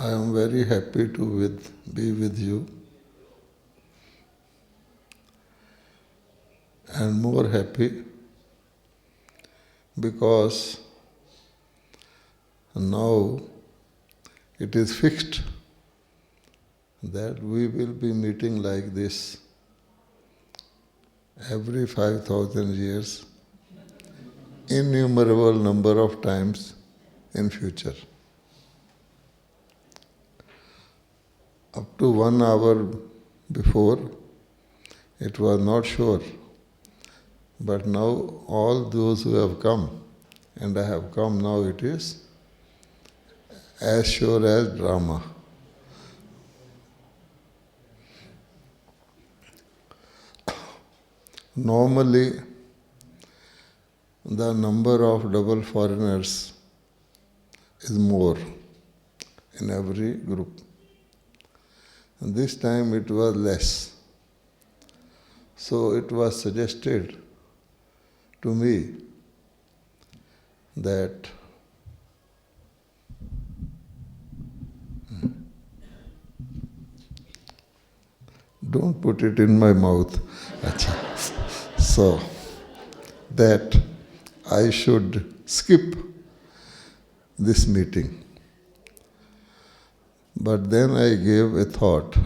I am very happy to be with you, and more happy because now it is fixed that we will be meeting like this every 5,000 years, innumerable number of times in future. Up to 1 hour before, it was not sure. But now all those who have come, and I have come now, it is as sure as drama. Normally, the number of double foreigners is more in every group. And this time it was less. So it was suggested to me that don't put it in my mouth. So that I should skip this meeting. But then I gave a thought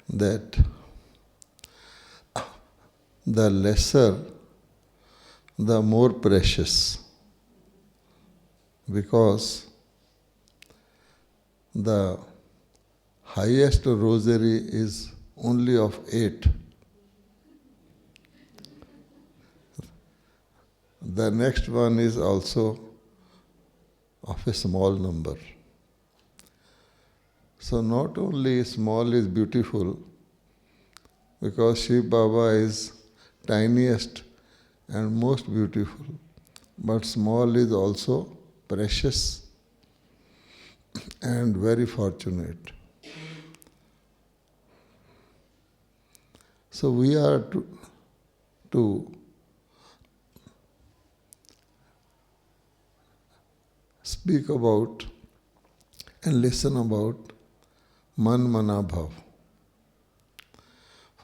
that the lesser, the more precious, because the highest rosary is only of 8. The next one is also of a small number. So not only small is beautiful, because Shiv Baba is tiniest and most beautiful, but small is also precious and very fortunate. So we are to speak about and listen about Man Mana Bhav.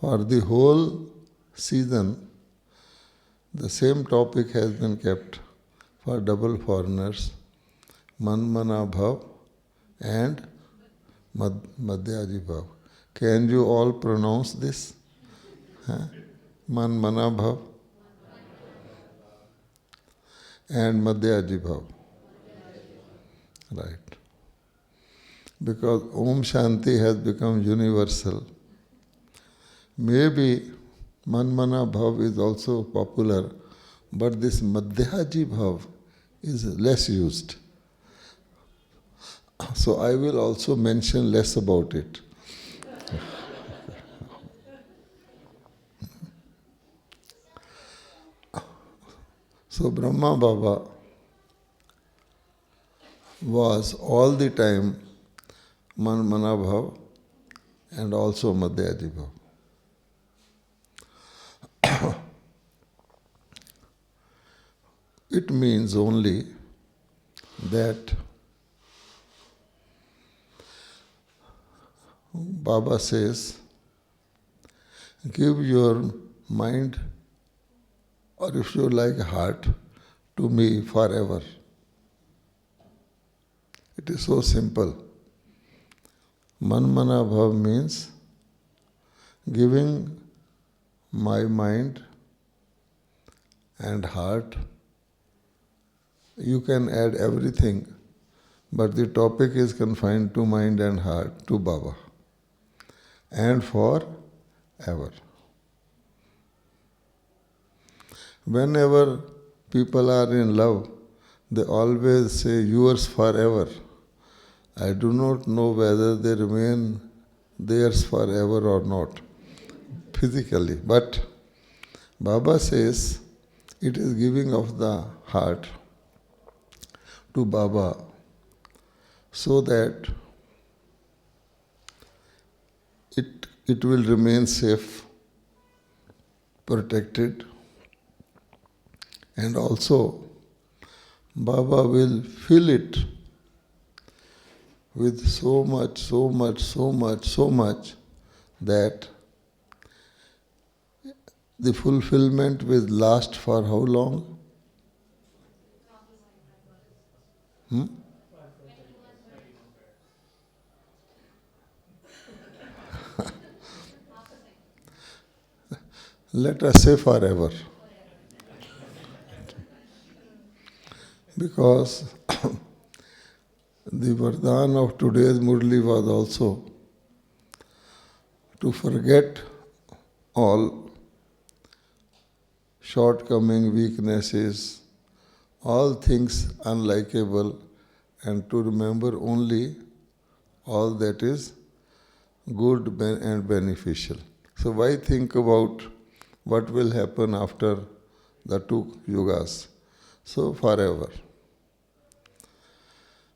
For the whole season, the same topic has been kept for double foreigners, Man Mana Bhav and Madhyaji Bhav. Can you all pronounce this? Man Mana Bhav and Madhyaji Bhav. Right. Because Om Shanti has become universal. Maybe Man Mana Bhav is also popular, but this Madhyaji Bhav is less used. So I will also mention less about it. So Brahma Baba was all the time Man Mana Bhav and also Madhyaji Bhav. It means only that Baba says, give your mind, or if you like heart, to me forever. It is so simple. Man Mana Bhav means giving my mind and heart. You can add everything, but the topic is confined to mind and heart, to Baba, and forever. Whenever people are in love, they always say, yours forever. I do not know whether they remain theirs forever or not, physically. But Baba says, it is giving of the heart to Baba so that it will remain safe, protected, and also Baba will fill it with so much, so much, so much, so much that the fulfillment will last for how long? Hmm? Let us say forever. Because the Vardhan of today's Murli was also to forget all shortcoming, weaknesses, all things unlikable, and to remember only all that is good and beneficial. So why think about what will happen after the two yugas? So forever.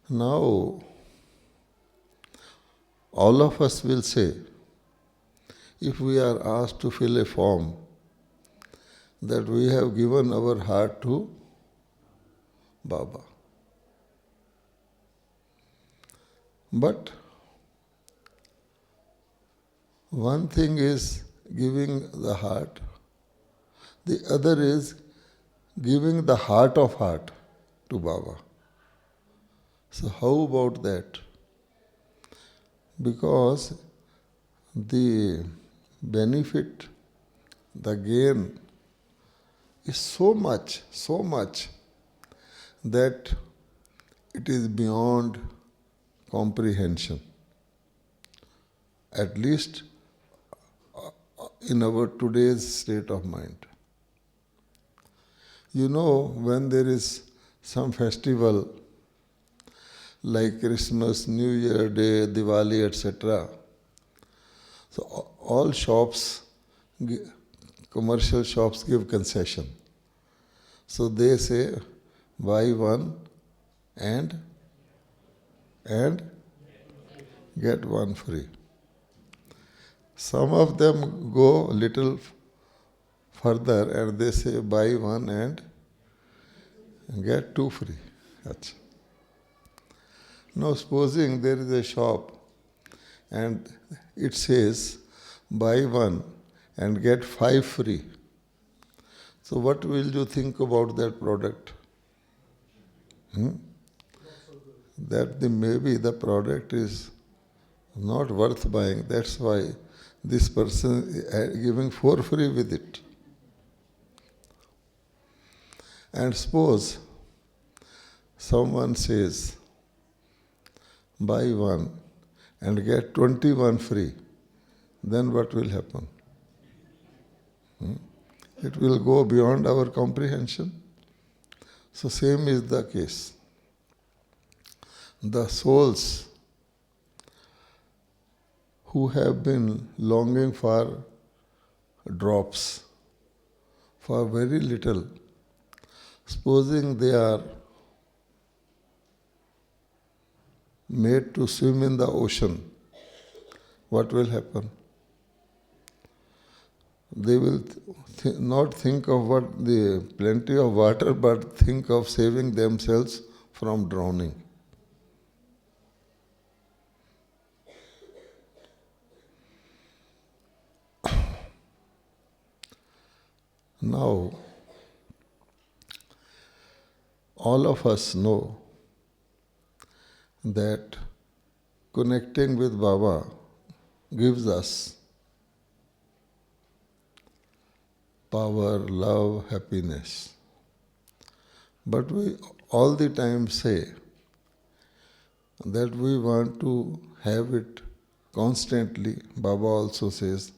Now, all of us will say, if we are asked to fill a form, that we have given our heart to Baba. But one thing is giving the heart, the other is giving the heart of heart to Baba. So how about that? Because the benefit, the gain is so much that it is beyond comprehension. At least in our today's state of mind. You know, when there is some festival like Christmas, New Year Day, Diwali, etc., so all shops, commercial shops give concession. So they say, buy one and get one free. Some of them go little further and they say, buy one and get two free. Achha. Now supposing there is a shop and it says, buy one and get five free. So what will you think about that product? That maybe the product is not worth buying. That's why this person is giving for free with it. And suppose someone says, buy one and get 21 free, then what will happen? It will go beyond our comprehension. So same is the case. The souls who have been longing for drops, for very little, supposing they are made to swim in the ocean, what will happen? They will not think of what the plenty of water, but think of saving themselves from drowning. Now, all of us know that connecting with Baba gives us power, love, happiness. But we all the time say that we want to have it constantly. Baba also says,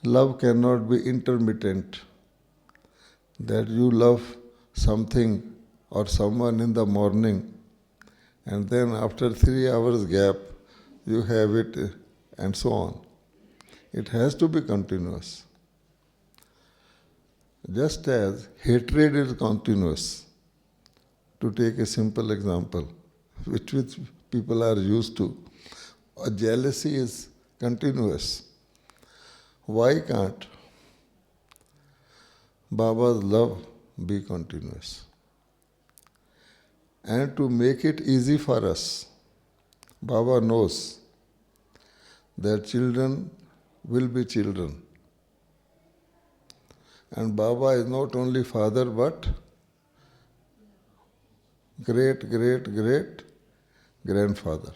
love cannot be intermittent. That you love something or someone in the morning and then after 3 hours gap you have it and so on. It has to be continuous. Just as hatred is continuous, to take a simple example, which people are used to, jealousy is continuous. Why can't Baba's love be continuous? And to make it easy for us, Baba knows that children will be children. And Baba is not only father but great, great, great grandfather.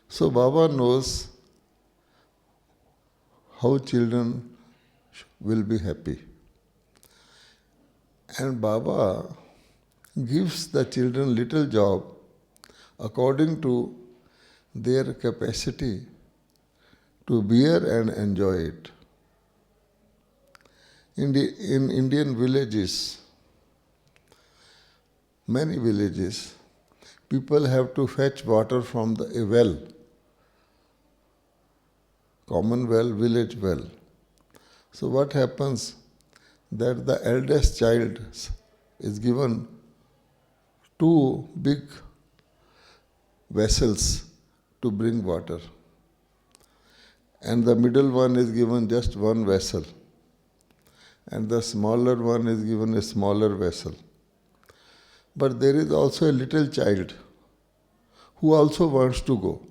So Baba knows how children will be happy. And Baba gives the children little job according to their capacity to bear and enjoy it. In Indian villages, many villages, people have to fetch water from a well, common well, village well. So what happens that the eldest child is given two big vessels to bring water, and the middle one is given just one vessel, and the smaller one is given a smaller vessel. But there is also a little child who also wants to go.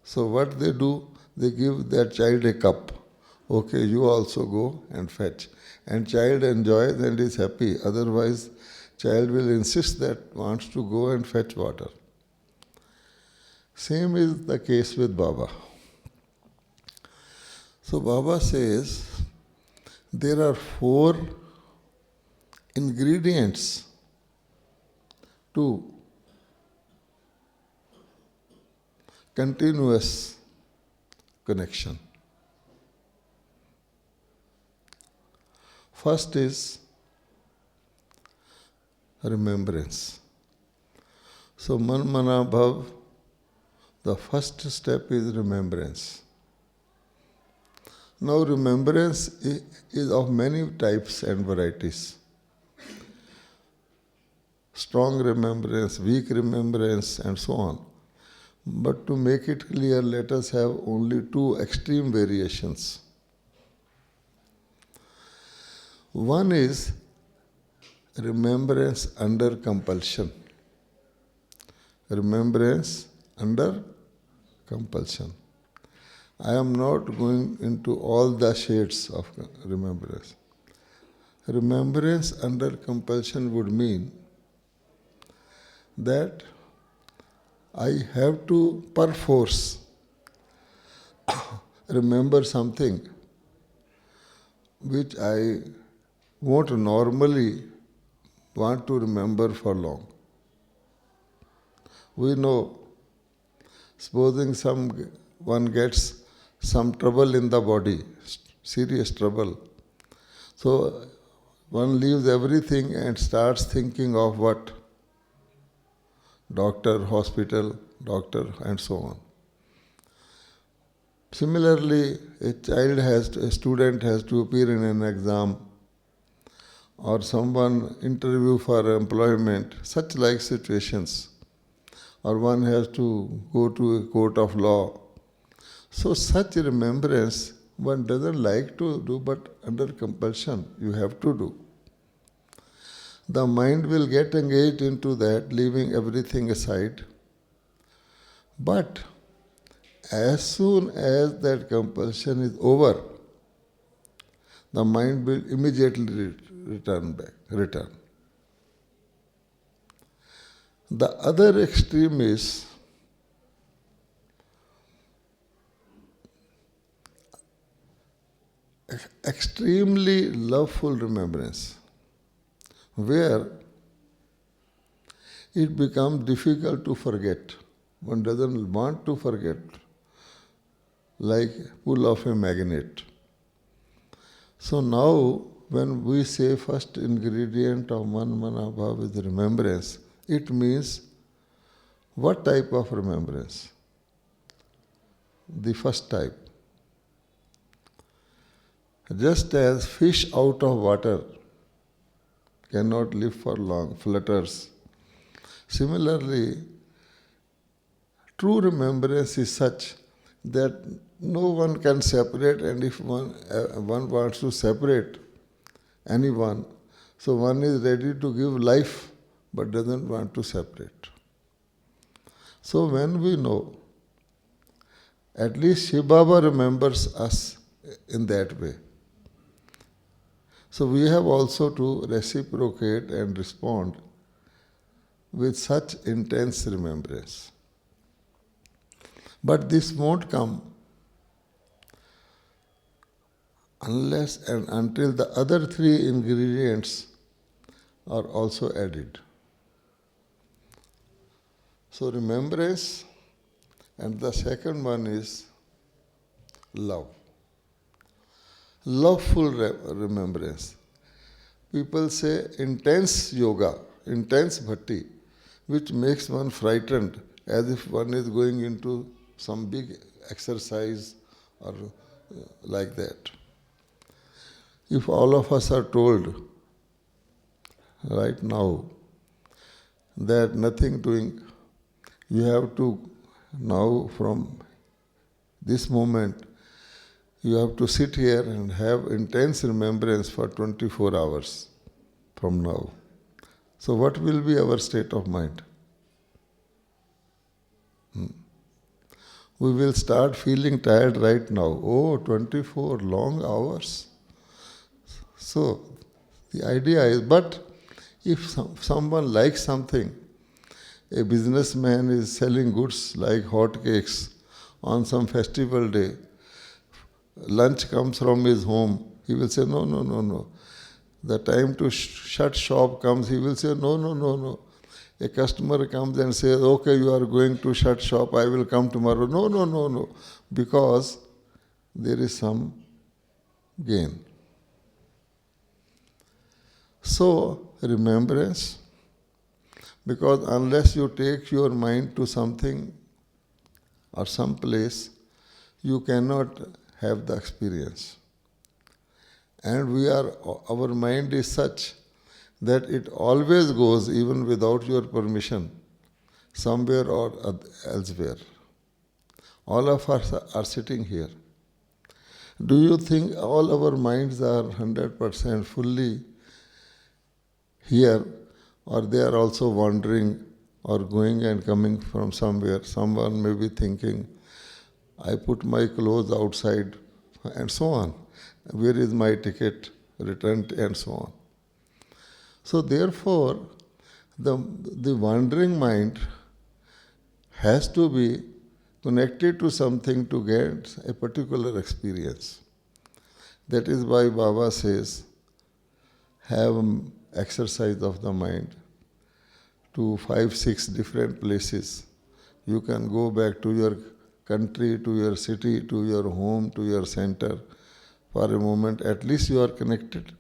So what they do, they give that child a cup. Okay, you also go and fetch. And child enjoys and is happy. Otherwise, child will insist that wants to go and fetch water. Same is the case with Baba. So Baba says, there are 4 ingredients to continuous connection. First is remembrance. So Man Mana Bhav, the first step is remembrance. Now remembrance is of many types and varieties. Strong remembrance, weak remembrance, and so on. But to make it clear, let us have only 2 extreme variations. One is remembrance under compulsion. Remembrance under compulsion. I am not going into all the shades of remembrance. Remembrance under compulsion would mean that I have to perforce remember something which I won't normally want to remember for long. We know, supposing someone gets some trouble in the body, serious trouble, so one leaves everything and starts thinking of what? Doctor, hospital, doctor, and so on. Similarly, a student has to appear in an exam, or someone interview for employment, such like situations, or one has to go to a court of law. So such remembrance one doesn't like to do, but under compulsion you have to do. The mind will get engaged into that, leaving everything aside. But as soon as that compulsion is over, the mind will immediately return. The other extreme is extremely loveful remembrance, where it becomes difficult to forget. One doesn't want to forget, like pull of a magnet. So now, when we say first ingredient of Man Mana Bhav is remembrance, it means what type of remembrance? The first type. Just as fish out of water cannot live for long, flutters. Similarly, true remembrance is such that no one can separate, and if one wants to separate anyone, so one is ready to give life but doesn't want to separate. So when we know, at least Shiv Baba remembers us in that way. So we have also to reciprocate and respond with such intense remembrance. But this won't come unless and until the other three ingredients are also added. So remembrance, and the second one is love. Loveful remembrance. People say intense yoga, intense bhakti, which makes one frightened as if one is going into some big exercise or like that. If all of us are told right now that nothing doing, you have to now from this moment, you have to sit here and have intense remembrance for 24 hours from now. So what will be our state of mind? We will start feeling tired right now. Oh, 24 long hours. So the idea is, but if someone likes something, a businessman is selling goods like hot cakes on some festival day, lunch comes from his home, he will say, no, no, no, no. The time to shut shop comes, he will say, no, no, no, no. A customer comes and says, okay, you are going to shut shop, I will come tomorrow. No, no, no, no. Because there is some gain. So, remembrance, because unless you take your mind to something or some place, you cannot have the experience. And our mind is such that it always goes, even without your permission, somewhere or elsewhere. All of us are sitting here. Do you think all our minds are 100% fully here, or they are also wandering or going and coming from somewhere? Someone may be thinking, I put my clothes outside, and so on. Where is my ticket, returned, and so on. So therefore, the wandering mind has to be connected to something to get a particular experience. That is why Baba says, have exercise of the mind to 5-6 different places. You can go back to your country, to your city, to your home, to your center. For a moment, at least you are connected.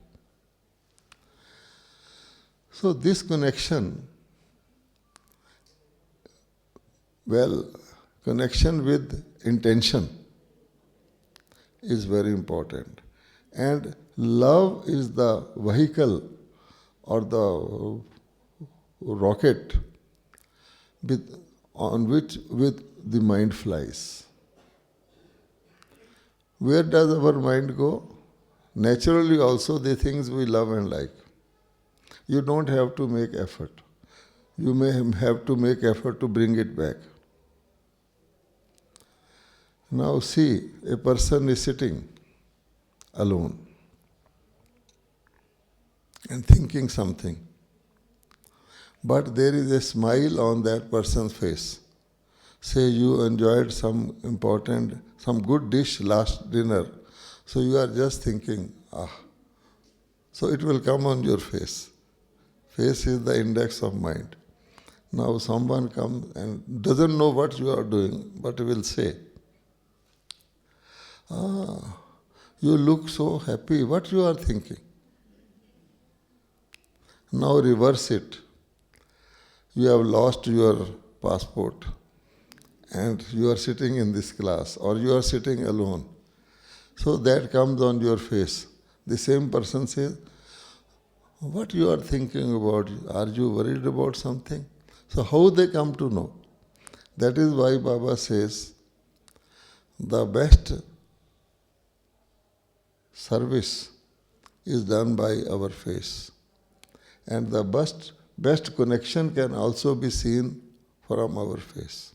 So this connection, connection with intention is very important. And love is the vehicle or the rocket on which the mind flies. Where does our mind go? Naturally also the things we love and like. You don't have to make effort. You may have to make effort to bring it back. Now see, a person is sitting alone and thinking something. But there is a smile on that person's face. Say you enjoyed some good dish last dinner. So you are just thinking, So it will come on your face. Face is the index of mind. Now someone comes and doesn't know what you are doing, but will say, you look so happy. What you are thinking? Now reverse it. You have lost your passport and you are sitting in this class, or you are sitting alone. So that comes on your face. The same person says, what you are thinking about? Are you worried about something? So how they come to know? That is why Baba says, the best service is done by our face. And the best connection can also be seen from our face.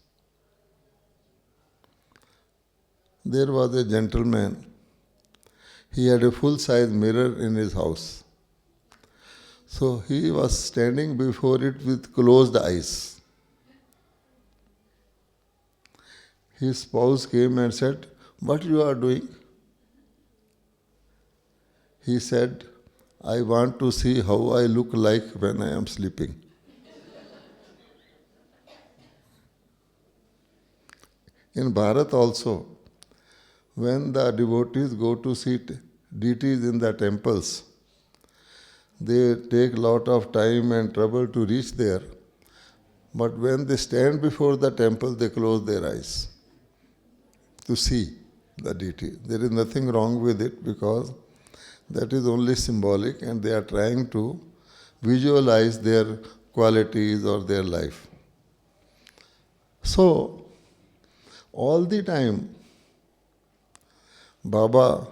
There was a gentleman. He had a full-size mirror in his house. So he was standing before it with closed eyes. His spouse came and said, "What you are doing?" He said, "I want to see how I look like when I am sleeping." In Bharat also, when the devotees go to see deities in the temples, they take lot of time and trouble to reach there. But when they stand before the temple, they close their eyes to see the deity. There is nothing wrong with it because that is only symbolic and they are trying to visualize their qualities or their life. So, all the time, Baba,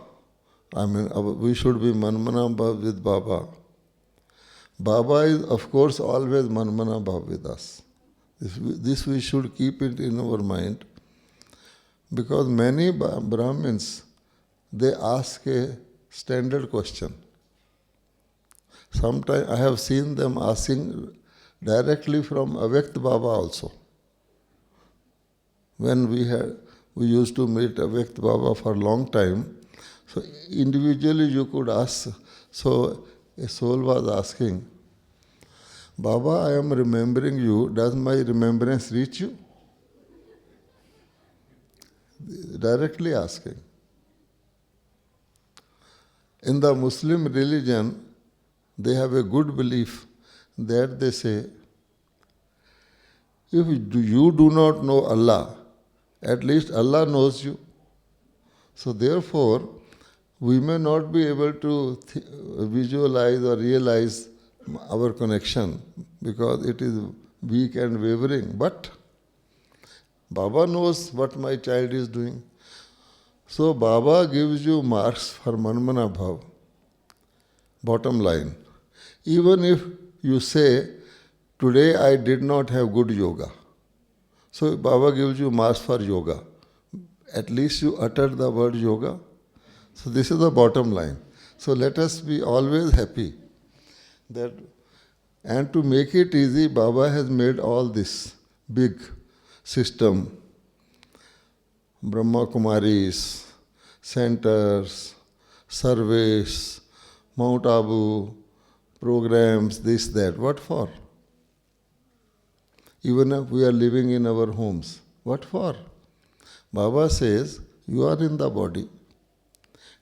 we should be Manmana Bhav with Baba. Baba is, of course, always Manmana Bhav with us. This we should keep it in our mind because many Brahmins, they ask a standard question. Sometimes I have seen them asking directly from Avyakt Baba also. When we used to meet Avyakt Baba for a long time, so individually you could ask. So a soul was asking, "Baba, I am remembering you. Does my remembrance reach you?" Directly asking. In the Muslim religion, they have a good belief that they say, if you do not know Allah, at least Allah knows you. So therefore, we may not be able to visualize or realize our connection because it is weak and wavering. But Baba knows what my child is doing. So Baba gives you marks for Manmana Bhav. Bottom line. Even if you say, "Today I did not have good yoga," so Baba gives you marks for yoga. At least you uttered the word yoga. So this is the bottom line. So let us be always happy that, and to make it easy, Baba has made all this big system, Brahma Kumaris, centers, surveys, Mount Abu, programs, this, that. What for? Even if we are living in our homes. What for? Baba says, you are in the body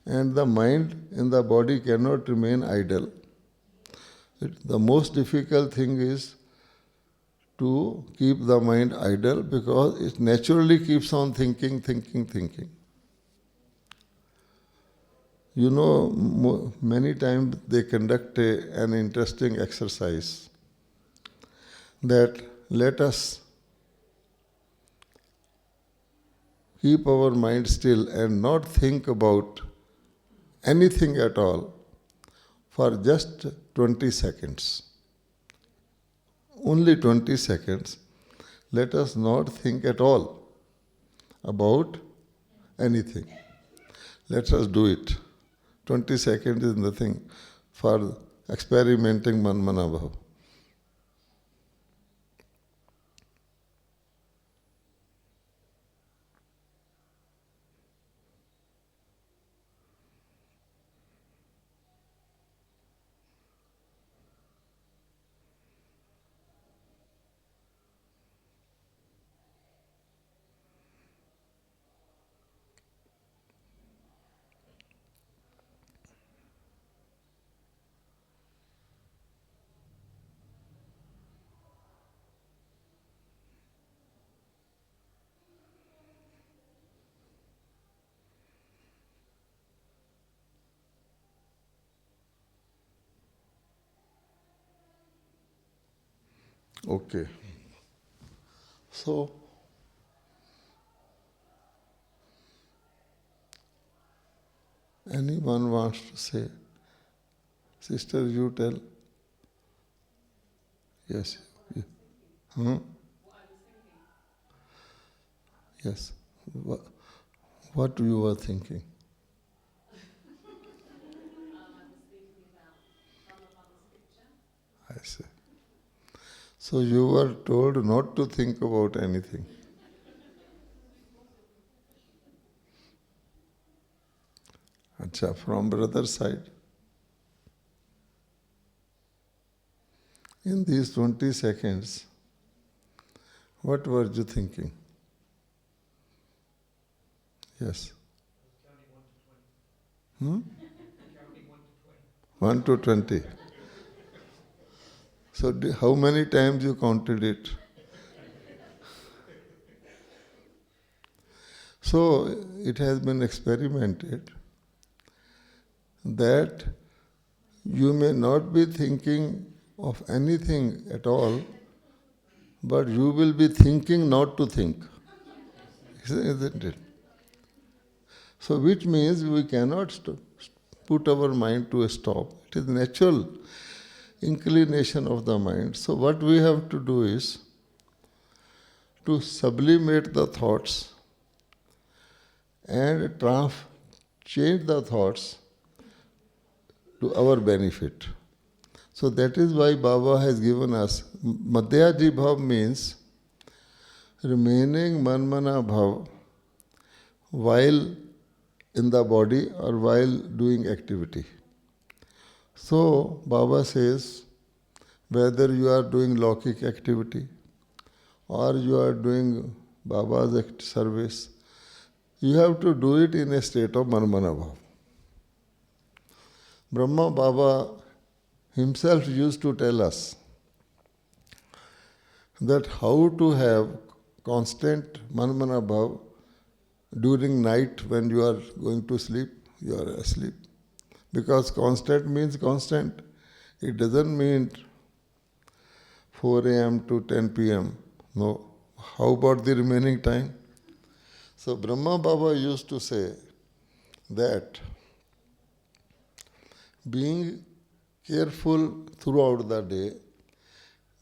and the mind in the body cannot remain idle. The most difficult thing is to keep the mind idle because it naturally keeps on thinking, thinking, thinking. You know, many times they conduct an interesting exercise that let us keep our mind still and not think about anything at all for just 20 seconds. Only 20 seconds. Let us not think at all about anything. Let us do it. 20 seconds is nothing for experimenting Manmana Bhav. Okay. So, anyone wants to say? Sister, you tell. Yes. Hmm? Yes. What you were thinking? I see. So you were told not to think about anything. Acha, from brother's side, in these 20 seconds, what were you thinking? Yes. Hmm? 1 to 20. So how many times you counted it? So it has been experimented that you may not be thinking of anything at all, but you will be thinking not to think. Isn't it? So which means we cannot put our mind to a stop. It is natural inclination of the mind. So what we have to do is to sublimate the thoughts and change the thoughts to our benefit. So that is why Baba has given us Madhyaji Bhav means remaining Manmana Bhav while in the body or while doing activity. So Baba says whether you are doing Laukik activity or you are doing Baba's service, you have to do it in a state of Manmana Bhav. Brahma Baba himself used to tell us that how to have constant Manmana Bhav during night when you are going to sleep, you are asleep. Because constant means constant. It doesn't mean 4 a.m. to 10 p.m. No. How about the remaining time? So Brahma Baba used to say that being careful throughout the day,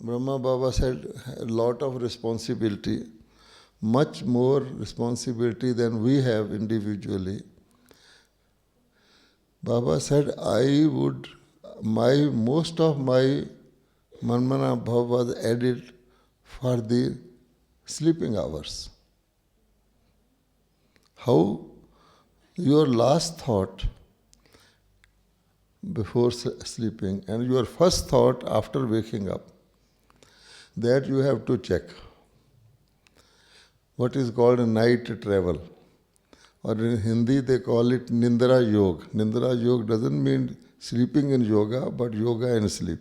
Brahma Baba said a lot of responsibility, much more responsibility than we have individually. Baba said, most of my Manmana Bhav was added for the sleeping hours. How your last thought before sleeping and your first thought after waking up, that you have to check. What is called a night travel. Or in Hindi they call it Nindra Yoga. Nindra Yoga doesn't mean sleeping in yoga, but yoga and sleep.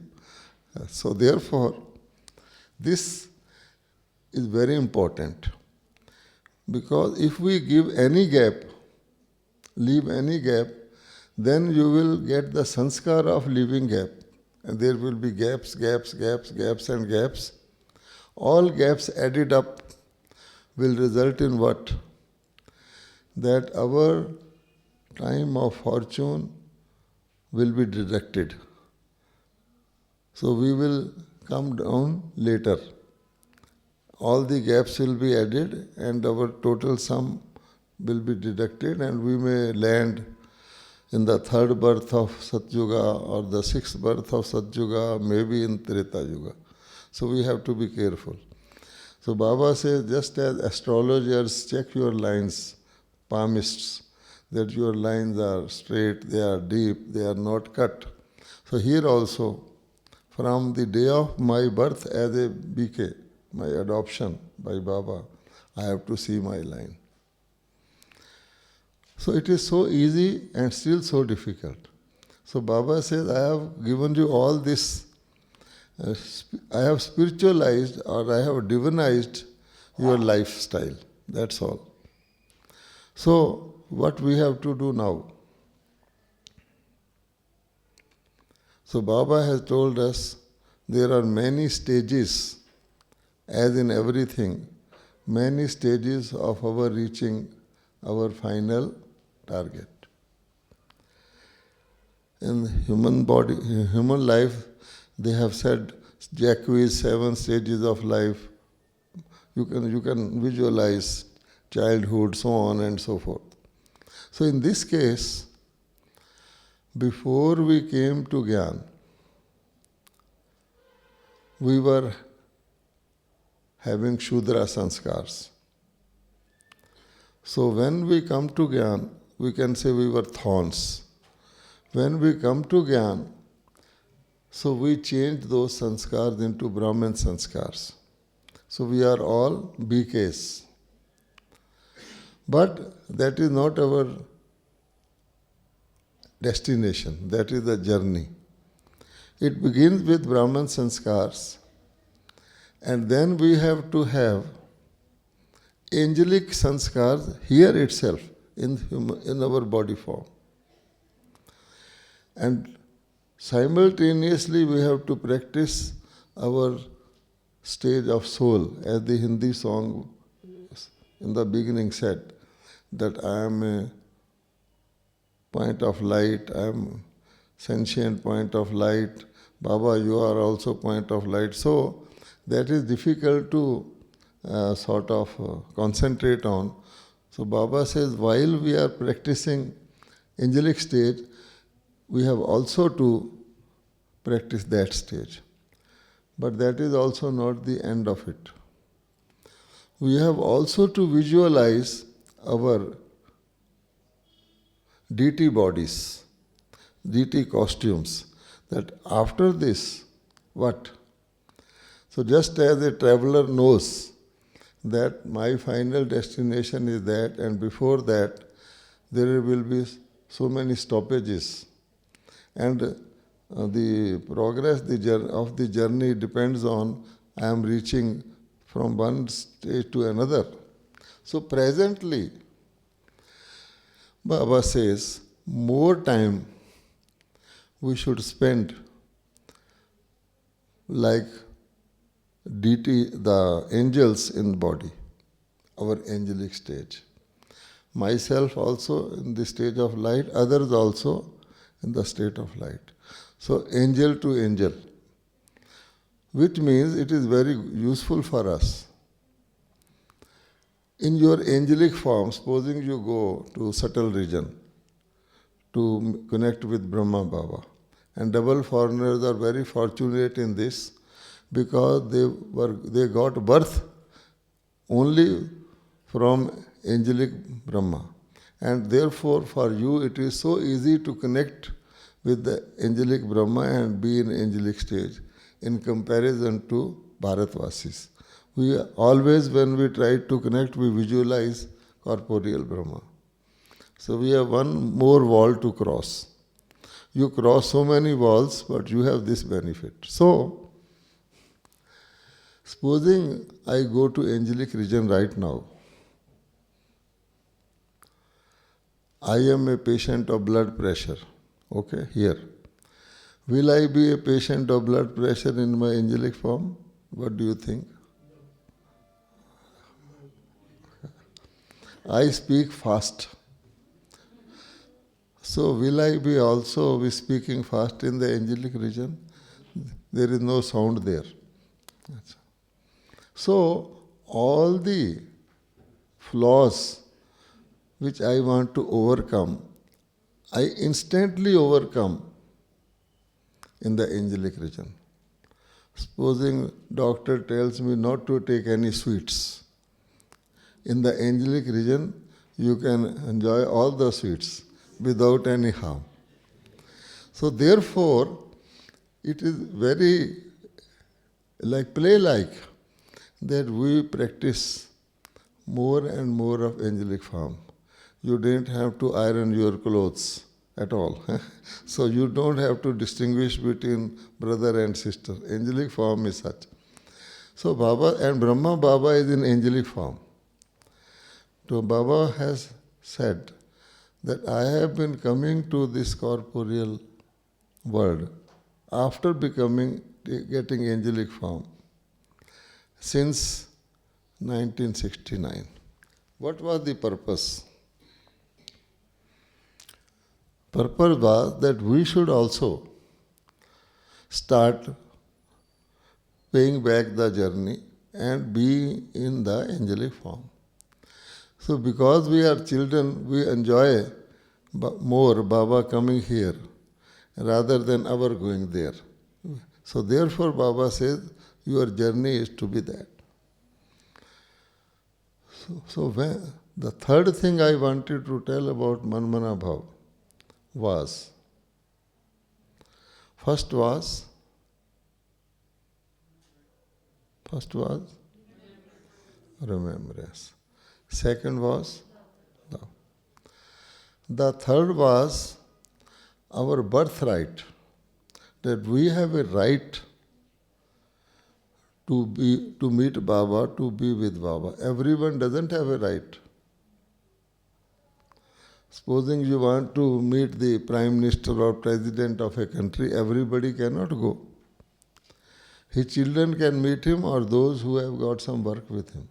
So therefore, this is very important. Because if we give any gap, leave any gap, then you will get the sanskar of leaving gap. And there will be gaps, and gaps. All gaps added up will result in what? That our time of fortune will be deducted. So we will come down later. All the gaps will be added and our total sum will be deducted and we may land in the third birth of Satyuga or the sixth birth of Satyuga, maybe in Treta Yuga. So we have to be careful. So Baba says, just as astrologers check your lines, palmists, that your lines are straight, they are deep, they are not cut. So here also, from the day of my birth as a BK, my adoption by Baba, I have to see my line. So it is so easy and still so difficult. So Baba says, I have given you all this. I have spiritualized or I have divinized your lifestyle. That's all. So what we have to do now? So Baba has told us there are many stages, as in everything, many stages of our reaching our final target. In human body, in human life, they have said Jacques' 7 stages of life. You can visualize childhood, so on and so forth. So in this case, before we came to Gyan, we were having Shudra sanskars. So when we come to Gyan, we can say we were thorns. When we come to Gyan, so we change those sanskars into Brahman sanskars. So we are all BKs. But that is not our destination, that is the journey. It begins with Brahman sanskars, and then we have to have angelic sanskars here itself in our body form. And simultaneously we have to practice our stage of soul, as the Hindi song in the beginning said, that I am a point of light, I am sentient point of light, Baba, you are also point of light. So that is difficult to concentrate on. So Baba says, while we are practicing angelic stage, we have also to practice that stage. But that is also not the end of it. We have also to visualize our deity bodies, deity costumes, that after this, what? So just as a traveler knows that my final destination is that, and before that there will be so many stoppages, and the progress of the journey depends on I am reaching from one stage to another. So presently, Baba says, more time we should spend like deity, the angels in body, our angelic stage. Myself also in the stage of light, others also in the state of light. So angel to angel, which means it is very useful for us. In your angelic form, supposing you go to subtle region to connect with Brahma Baba, and double foreigners are very fortunate in this because they got birth only from angelic Brahma. And therefore for you it is so easy to connect with the angelic Brahma and be in angelic stage in comparison to Bharatvasis. We always, when we try to connect, we visualize corporeal Brahma. So we have one more wall to cross. You cross so many walls, but you have this benefit. So, supposing I go to angelic region right now, I am a patient of blood pressure, okay, here. Will I be a patient of blood pressure in my angelic form? What do you think? I speak fast. So will I be also be speaking fast in the angelic region? There is no sound there. So all the flaws which I want to overcome, I instantly overcome in the angelic region. Supposing doctor tells me not to take any sweets. In the angelic region, you can enjoy all the sweets without any harm. So therefore, it is very like play-like that we practice more and more of angelic form. You don't have to iron your clothes at all. So you don't have to distinguish between brother and sister. Angelic form is such. So Baba and Brahma Baba is in angelic form. So Baba has said that I have been coming to this corporeal world after getting angelic form since 1969. What was the purpose? Purpose was that we should also start paying back the journey and be in the angelic form. So because we are children, we enjoy more Baba coming here rather than our going there. So therefore Baba says, your journey is to be that. So when, the third thing I wanted to tell about Manmana Bhav was, first was remembrance. Second was love. The third was our birthright, that we have a right to meet Baba, to be with Baba. Everyone doesn't have a right. Supposing you want to meet the Prime Minister or President of a country, everybody cannot go. His children can meet him or those who have got some work with him.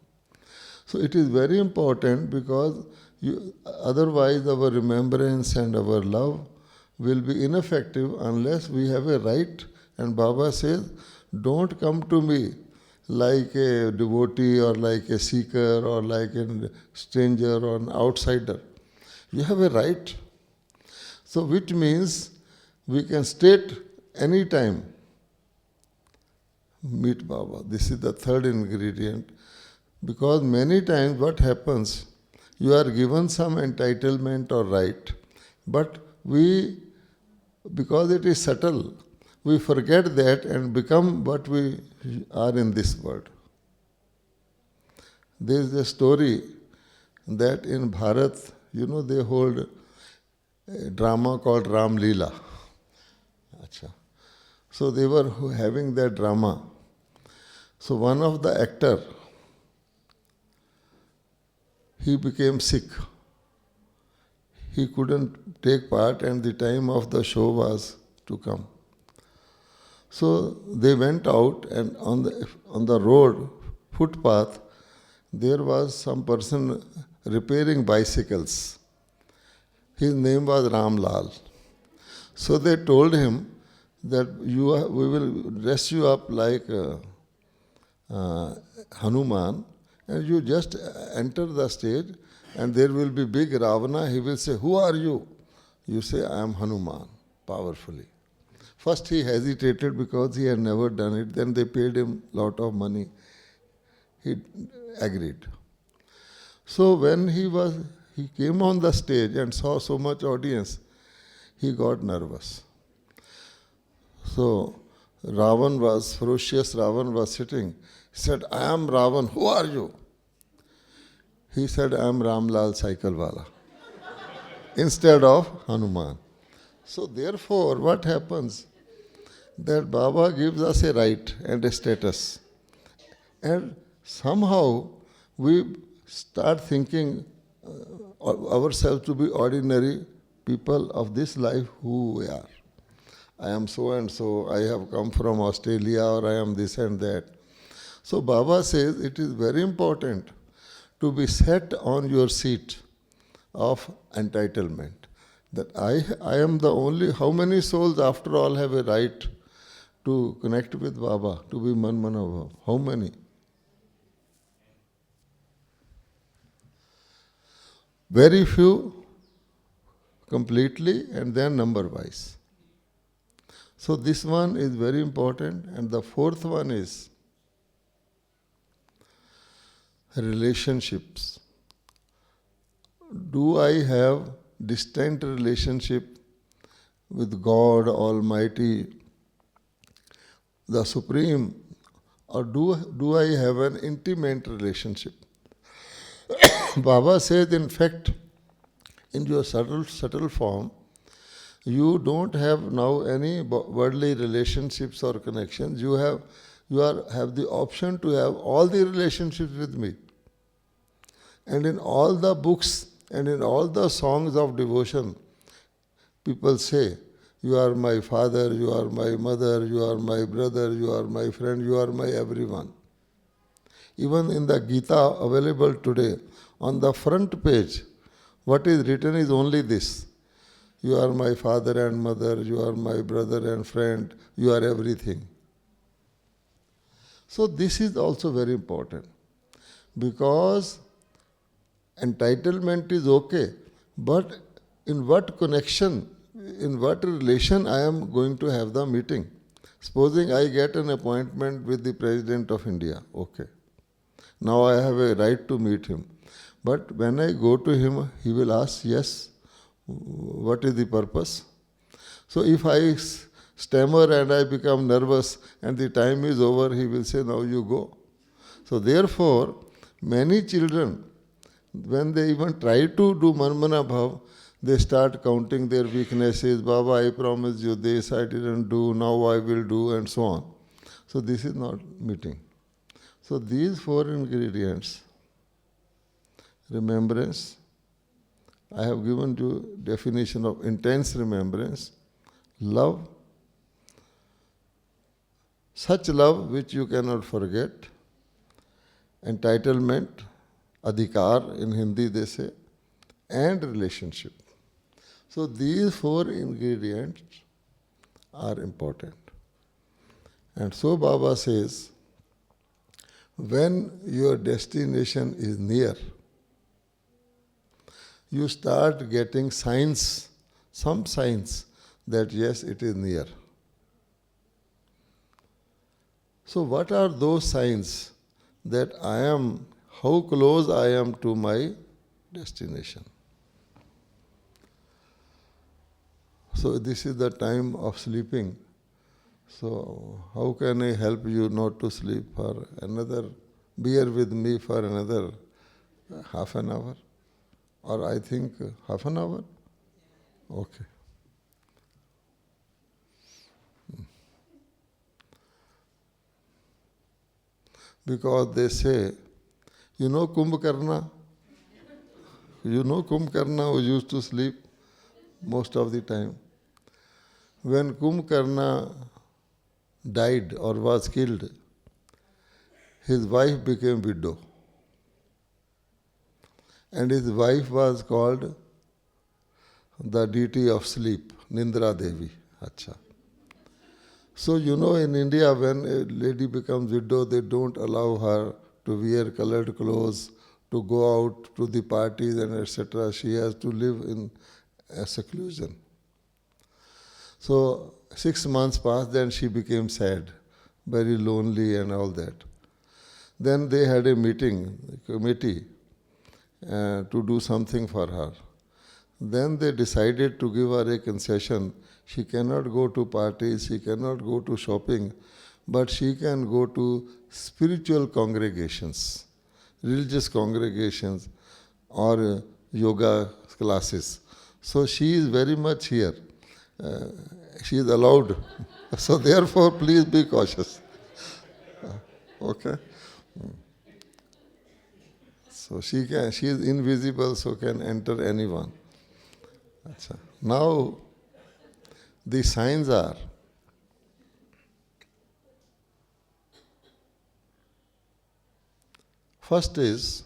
So it is very important because otherwise our remembrance and our love will be ineffective unless we have a right. And Baba says, don't come to me like a devotee or like a seeker or like a stranger or an outsider. You have a right. So which means we can state any time, meet Baba. This is the third ingredient. Because many times what happens, you are given some entitlement or right, but because it is subtle, we forget that and become what we are in this world. There is a story that in Bharat, they hold a drama called Ram Leela. So they were having that drama. So one of the actor, he became sick. He couldn't take part and the time of the show was to come. So they went out and on the road, footpath, there was some person repairing bicycles. His name was Ram Lal. So they told him that we will dress you up like Hanuman, and you just enter the stage and there will be big Ravana. He will say, who are you? You say, I am Hanuman, powerfully. First he hesitated because he had never done it. Then they paid him lot of money. He agreed. So when he came on the stage and saw so much audience, he got nervous. So ferocious Ravan was sitting. He said, I am Ravan, who are you? He said, I am Ramlal Cycle Wala. Instead of Hanuman. So therefore, what happens? That Baba gives us a right and a status. And somehow we start thinking ourselves to be ordinary people of this life who we are. I am so and so, I have come from Australia, or I am this and that. So Baba says it is very important to be set on your seat of entitlement. That I am the only, how many souls after all have a right to connect with Baba, to be Manmana Bhav? How many? Very few completely and then number-wise. So this one is very important, and the fourth one is relationships. Do I have distant relationship with God Almighty, the Supreme, or do I have an intimate relationship? Baba says, in fact, in your subtle form, you don't have now any worldly relationships or connections. You have the option to have all the relationships with me. And in all the books and in all the songs of devotion, people say, you are my father, you are my mother, you are my brother, you are my friend, you are my everyone. Even in the Gita available today, on the front page, what is written is only this. You are my father and mother, you are my brother and friend, you are everything. So this is also very important, because entitlement is okay, but in what connection, in what relation I am going to have the meeting? Supposing I get an appointment with the President of India, okay. Now I have a right to meet him. But when I go to him, he will ask, yes, what is the purpose? So if I stammer and I become nervous and the time is over, he will say, now you go. So therefore, many children, when they even try to do Manmana Bhav, they start counting their weaknesses. Baba, I promised you this, I didn't do, now I will do, and so on. So this is not meeting. So these four ingredients, remembrance, I have given you definition of intense remembrance, love, such love which you cannot forget, entitlement, adhikar in Hindi they say, and relationship. So these four ingredients are important. And so Baba says, when your destination is near, you start getting signs, some signs that yes, it is near. So what are those signs that I am, how close I am to my destination? So this is the time of sleeping. So how can I help you not to sleep for another, bear with me for another half an hour? Or I think half an hour? Okay. Because they say, you know Kumbhakarna? You know Kumbhakarna who used to sleep most of the time. When Kumbhakarna died or was killed, his wife became widow. And his wife was called the deity of sleep, Nindra Devi. Acha. So you know in India when a lady becomes widow, they don't allow her to wear colored clothes, to go out to the parties and etc. She has to live in a seclusion. So 6 months passed, then she became sad, very lonely and all that. Then they had a meeting, a committee, to do something for her. Then they decided to give her a concession. She cannot go to parties, she cannot go to shopping, but she can go to spiritual congregations, religious congregations, or yoga classes. So she is very much here. She is allowed. So therefore, please be cautious. Okay? So she is invisible, so can enter anyone. Achha. Now, the signs are, first is,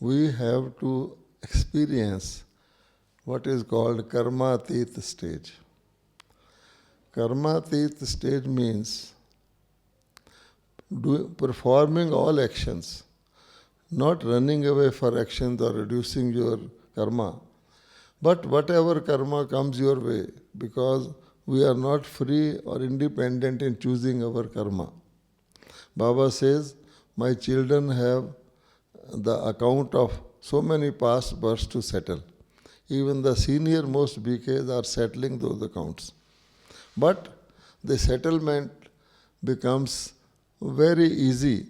we have to experience what is called karma-atit stage. Karma-atit stage means performing all actions, not running away for actions or reducing your karma, but whatever karma comes your way, because we are not free or independent in choosing our karma. Baba says, my children have the account of so many past births to settle. Even the senior most BKs are settling those accounts. But the settlement becomes very easy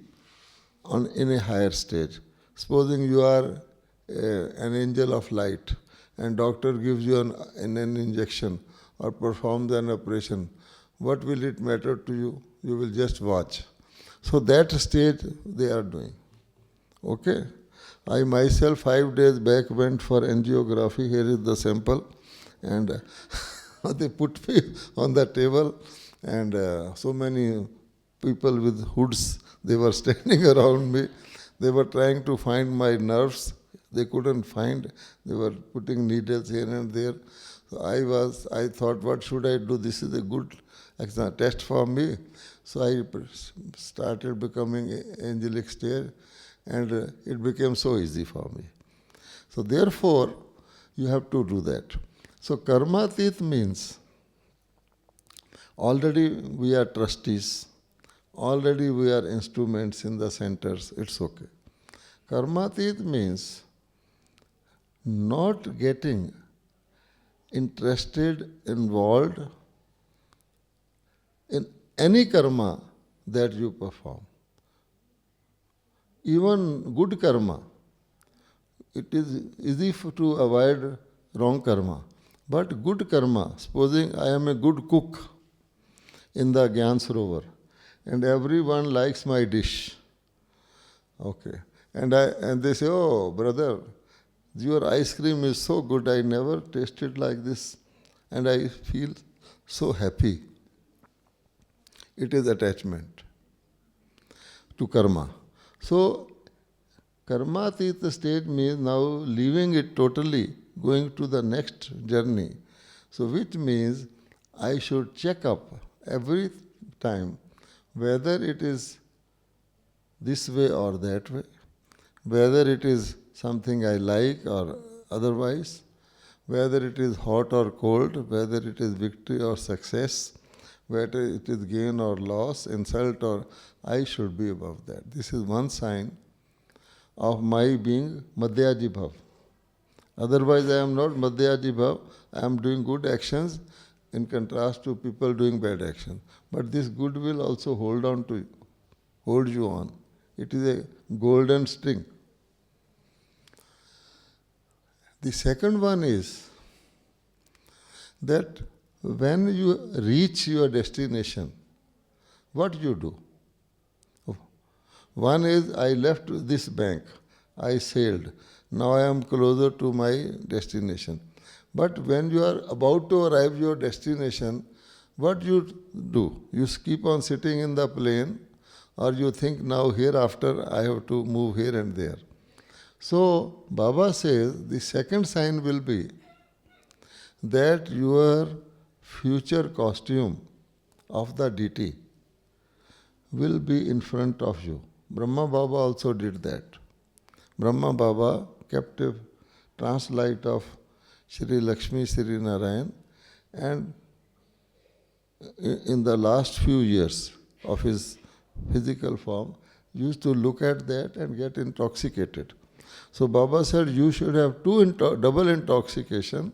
in a higher stage. Supposing you are an angel of light and doctor gives you an injection or performs an operation, what will it matter to you? You will just watch. So that stage they are doing. Okay? I myself 5 days back went for angiography. Here is the sample. And they put me on the table and so many people with hoods, they were standing around me. They were trying to find my nerves. They couldn't find. They were putting needles here and there. So I thought, what should I do? This is a good test for me. So I started becoming angelic state, and it became so easy for me. So therefore, you have to do that. So karmatit means already we are trustees, already we are instruments in the centers, it's okay. Karmatit means not getting interested, involved in any karma that you perform. Even good karma, it is easy to avoid wrong karma. But good karma, supposing I am a good cook in the Gyan Sarovar and everyone likes my dish. Okay. And they say, oh, brother, your ice cream is so good, I never tasted like this. And I feel so happy. It is attachment to karma. So, karmatita state means now leaving it totally, going to the next journey. So, which means I should check up every time whether it is this way or that way, whether it is something I like or otherwise, whether it is hot or cold, whether it is victory or success, whether it is gain or loss, insult or I should be above that. This is one sign of my being Madhyaji Bhav. Otherwise, I am not Madhyaji Bhav. I am doing good actions in contrast to people doing bad actions. But this good will also hold you on. It is a golden string. The second one is that when you reach your destination, what you do? One is I left this bank, I sailed. Now I am closer to my destination. But when you are about to arrive your destination, what you do? You keep on sitting in the plane, or you think now hereafter I have to move here and there. So Baba says the second sign will be that your future costume of the deity will be in front of you. Brahma Baba also did that. Brahma Baba kept a translight of Shri Lakshmi Shri Narayan, and in the last few years of his physical form, used to look at that and get intoxicated. So Baba said you should have double intoxication.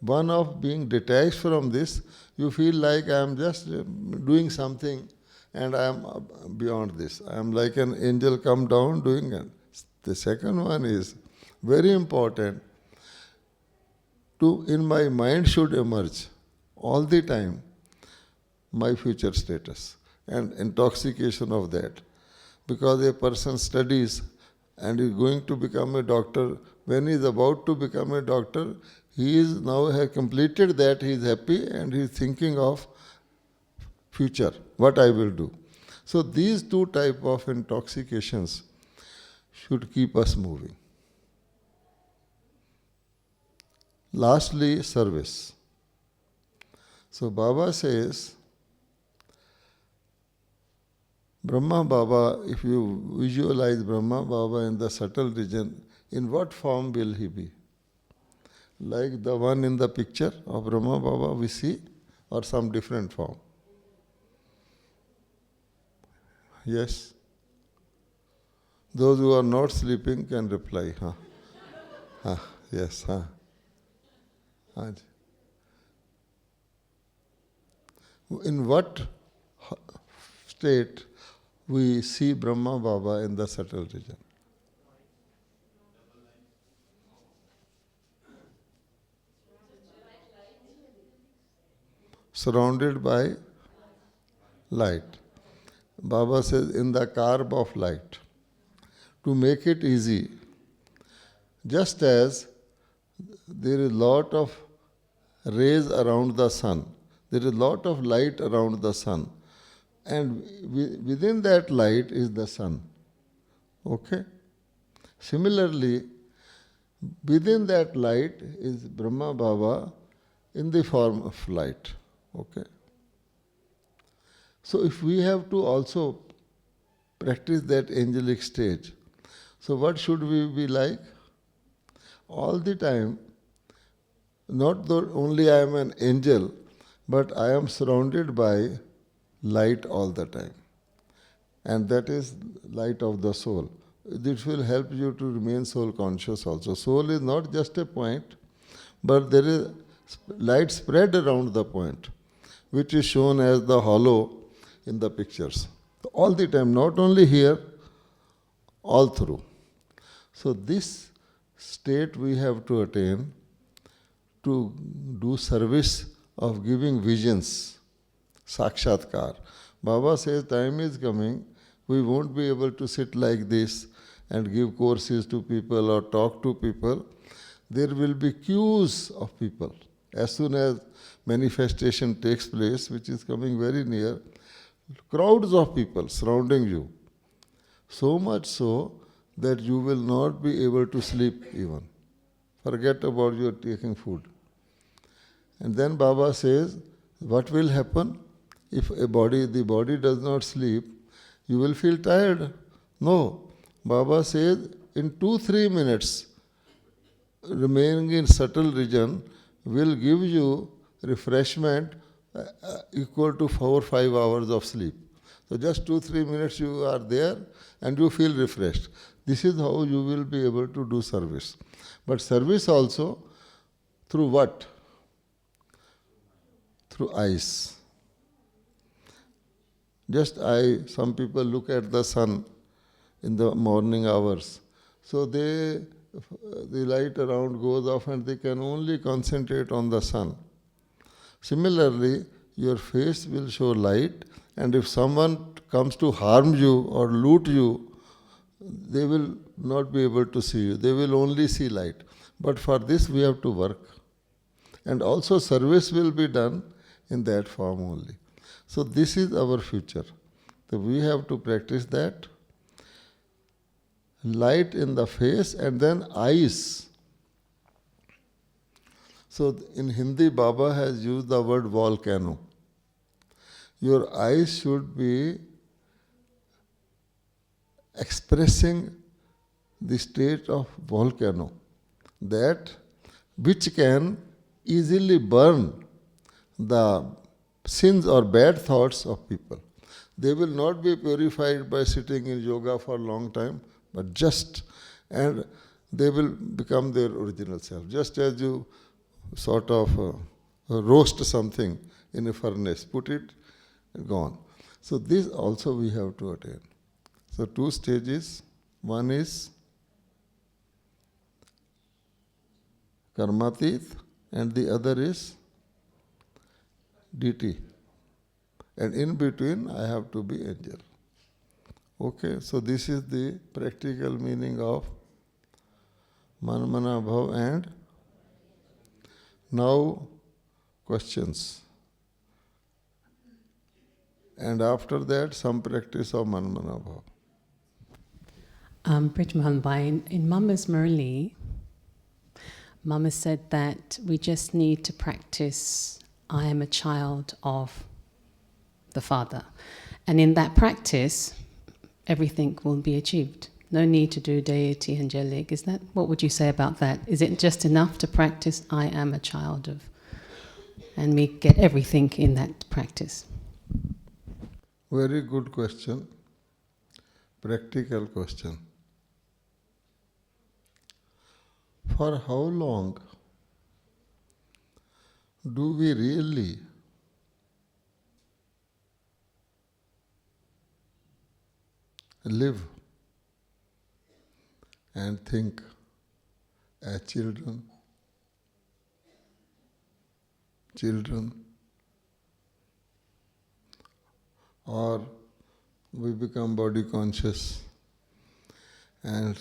One of being detached from this, you feel like I am just doing something and I am beyond this. I am like an angel come down doing it. The second one is very important. In my mind should emerge all the time my future status and intoxication of that. Because a person studies and is going to become a doctor, when he is about to become a doctor, he is now has completed that, he is happy and he is thinking of future, what I will do. So these two type of intoxications should keep us moving. Lastly, service. So Baba says, Brahma Baba, if you visualize Brahma Baba in the subtle region, in what form will he be? Like the one in the picture of Brahma Baba we see, or some different form? Yes? Those who are not sleeping can reply. Huh? Huh? Yes. Huh? Huh? In what state we see Brahma Baba in the subtle region? Surrounded by light. Baba says in the carb of light. To make it easy, just as there is lot of rays around the sun, there is lot of light around the sun, and within that light is the sun. Okay? Similarly, within that light is Brahma Baba in the form of light. Okay? So if we have to also practice that angelic stage, so what should we be like? All the time, not that only I am an angel, but I am surrounded by light all the time. And that is light of the soul. This will help you to remain soul conscious also. Soul is not just a point, but there is light spread around the point, which is shown as the hollow in the pictures. All the time, not only here, all through. So this state we have to attain to do service of giving visions, sakshatkar. Baba says time is coming, we won't be able to sit like this and give courses to people or talk to people. There will be queues of people. As soon as manifestation takes place, which is coming very near, crowds of people surrounding you. So much so that you will not be able to sleep even. Forget about your taking food. And then Baba says, what will happen if the body does not sleep? You will feel tired. No. Baba says, in 2-3 minutes, remaining in subtle region will give you refreshment equal to 4-5 hours of sleep. So just 2-3 minutes you are there and you feel refreshed. This is how you will be able to do service. But service also through what? Through eyes. Just some people look at the sun in the morning hours. So the light around goes off and they can only concentrate on the sun. Similarly, your face will show light, and if someone comes to harm you or loot you, they will not be able to see you. They will only see light. But for this we have to work. And also service will be done in that form only. So this is our future. So we have to practice that. Light in the face and then eyes. So in Hindi, Baba has used the word volcano. Your eyes should be expressing the state of volcano, that which can easily burn the sins or bad thoughts of people. They will not be purified by sitting in yoga for a long time, but and they will become their original self. Just as you sort of roast something in a furnace, put it, gone. So this also we have to attain. So 2 stages. One is karmatit and the other is DT. And in between I have to be angel. Okay, so this is the practical meaning of Manmana Bhav. And now questions. And after that some practice of Manmana Bhav. Brij Mohan Bhai, in Mama's Murli, Mama said that we just need to practice I am a child of the Father. And in that practice, everything will be achieved. No need to do deity angelic. Is that, what would you say about that? Is it just enough to practice I am a child of, and we get everything in that practice? Very good question. Practical question. For how long do we really live and think as children, or we become body conscious and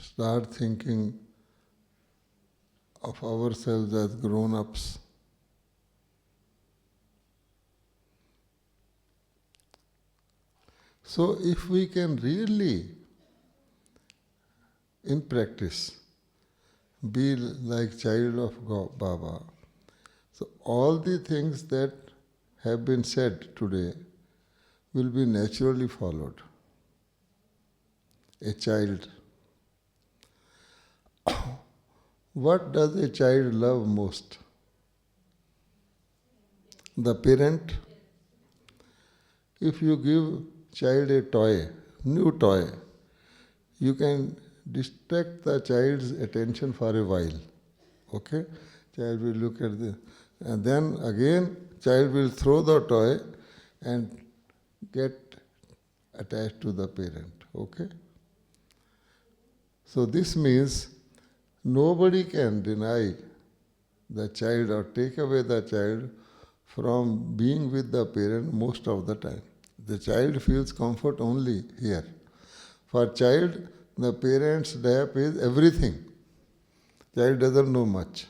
start thinking of ourselves as grown-ups? So if we can really, in practice, be like child of Baba, so all the things that have been said today will be naturally followed. A child. What does a child love most? The parent. If you give child a toy, new toy, you can distract the child's attention for a while. Okay? Child will look at the, and then again child will throw the toy and get attached to the parent. Okay? So this means nobody can deny the child or take away the child from being with the parent most of the time. The child feels comfort only here. For child, the parent's lap is everything. Child doesn't know much.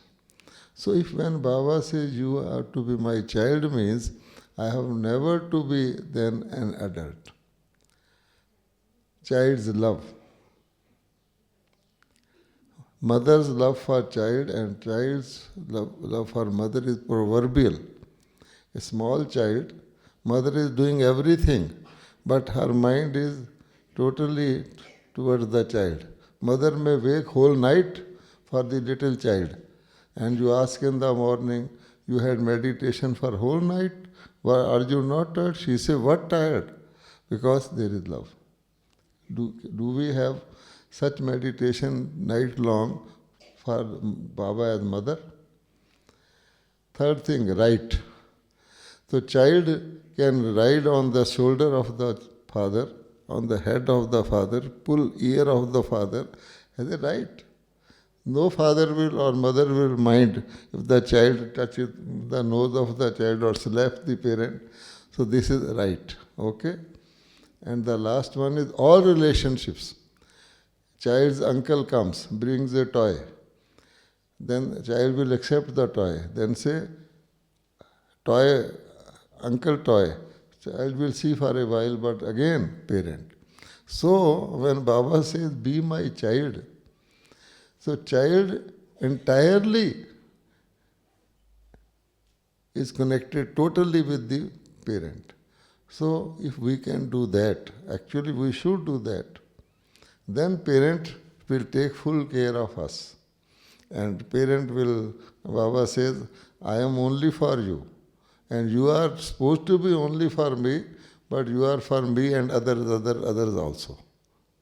So if when Baba says you are to be my child means I have never to be then an adult. Child's love. Mother's love for child and child's love for mother is proverbial. A small child, mother is doing everything, but her mind is totally towards the child. Mother may wake whole night for the little child, and you ask in the morning, you had meditation for whole night, why are you not tired? She say, what tired? Because there is love. Do we have such meditation night long for Baba as mother? Third thing, right. So child can ride on the shoulder of the father, on the head of the father, pull ear of the father, has a right. No father will or mother will mind if the child touches the nose of the child or slaps the parent. So this is right. Okay? And the last one is all relationships. Child's uncle comes, brings a toy. Then the child will accept the toy. Then say, toy, uncle toy. Child will see for a while, but again, parent. So, when Baba says, be my child, so child entirely is connected totally with the parent. So, if we can do that, actually we should do that, then parent will take full care of us. And parent will, Baba says, I am only for you. And you are supposed to be only for me, but you are for me and others also.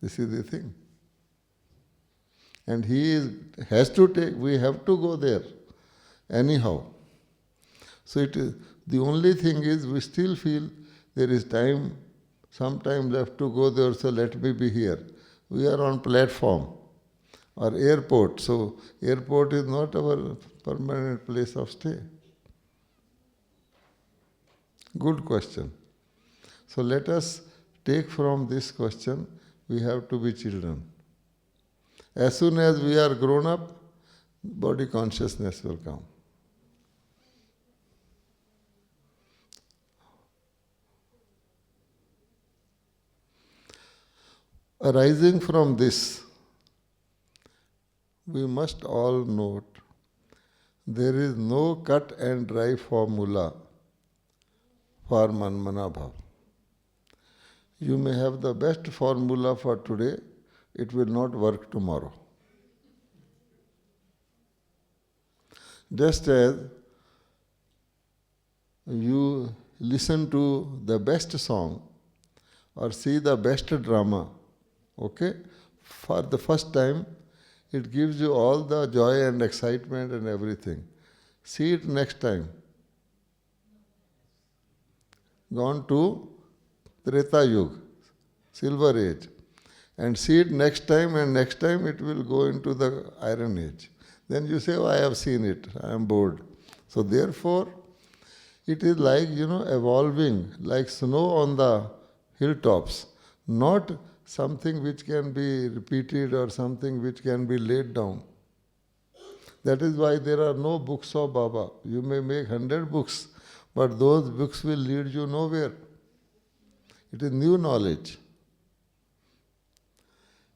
This is the thing. And has to take, we have to go there anyhow. So it is, the only thing is we still feel there is time, some time left to go there, so let me be here. We are on platform or airport, so airport is not our permanent place of stay. Good question. So let us take from this question, we have to be children. As soon as we are grown up, body consciousness will come. Arising from this, we must all note there is no cut and dry formula for Manmana Bhav. You may have the best formula for today, it will not work tomorrow. Just as you listen to the best song or see the best drama, okay, for the first time, it gives you all the joy and excitement and everything. See it next time. Gone to Treta Yuga, Silver Age. And see it next time, and next time it will go into the Iron Age. Then you say, oh, I have seen it, I am bored. So therefore, it is like, evolving, like snow on the hilltops, not something which can be repeated or something which can be laid down. That is why there are no books of Baba. You may make 100 books, but those books will lead you nowhere. It is new knowledge.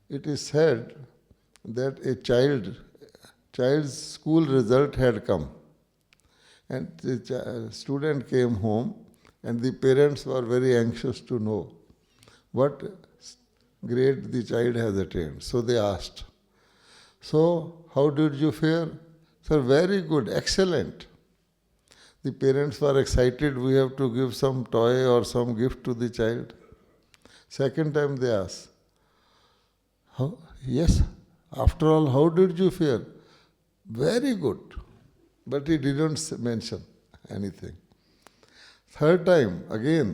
It is said that a child's school result had come, And the student came home, and the parents were very anxious to know what grade the child has attained. So they asked, "So, how did you fare?" "Sir, very good, excellent." The parents were excited, we have to give some toy or some gift to the child. Second time they asked, "Yes, after all, how did you fare?" "Very good." But he didn't mention anything. Third time, again,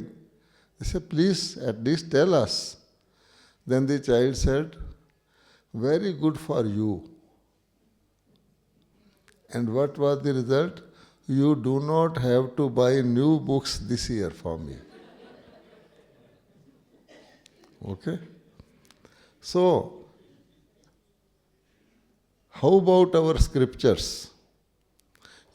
they said, "Please at least tell us." Then the child said, "Very good for you." And what was the result? "You do not have to buy new books this year for me." Okay? So, how about our scriptures?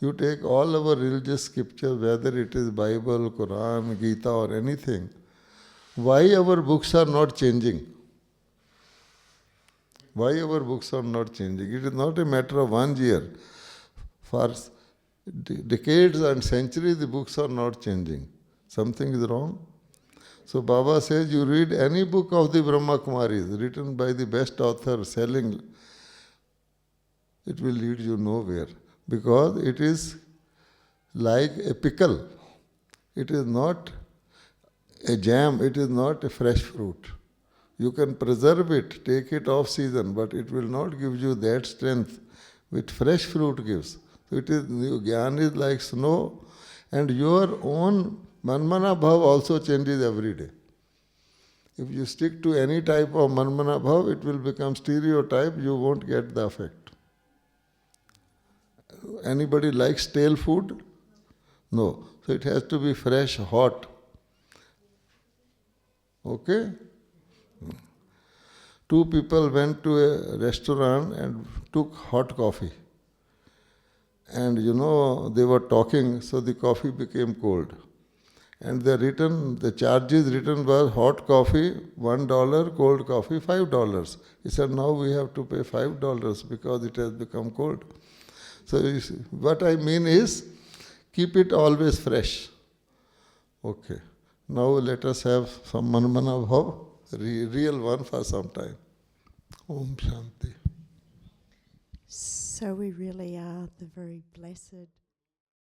You take all our religious scriptures, whether it is Bible, Quran, Gita or anything, why our books are not changing? Why our books are not changing? It is not a matter of 1 year. For decades and centuries, the books are not changing. Something is wrong. So Baba says, you read any book of the Brahma Kumaris, written by the best author, selling, it will lead you nowhere. Because it is like a pickle. It is not a jam, it is not a fresh fruit. You can preserve it, take it off season, but it will not give you that strength which fresh fruit gives. So it is, Gyan is like snow, and your own Manmana Bhav also changes every day. If you stick to any type of Manmana Bhav, it will become stereotype, you won't get the effect. Anybody likes stale food? No. So it has to be fresh, hot. Okay? Two people went to a restaurant and took hot coffee. And they were talking, so the coffee became cold. And the charges written was hot coffee, $1, cold coffee, $5. He said, now we have to pay $5 because it has become cold. So what I mean is, keep it always fresh. Okay. Now let us have some Manmana Bhav, real one for some time. Om Shanti. So we really are the very blessed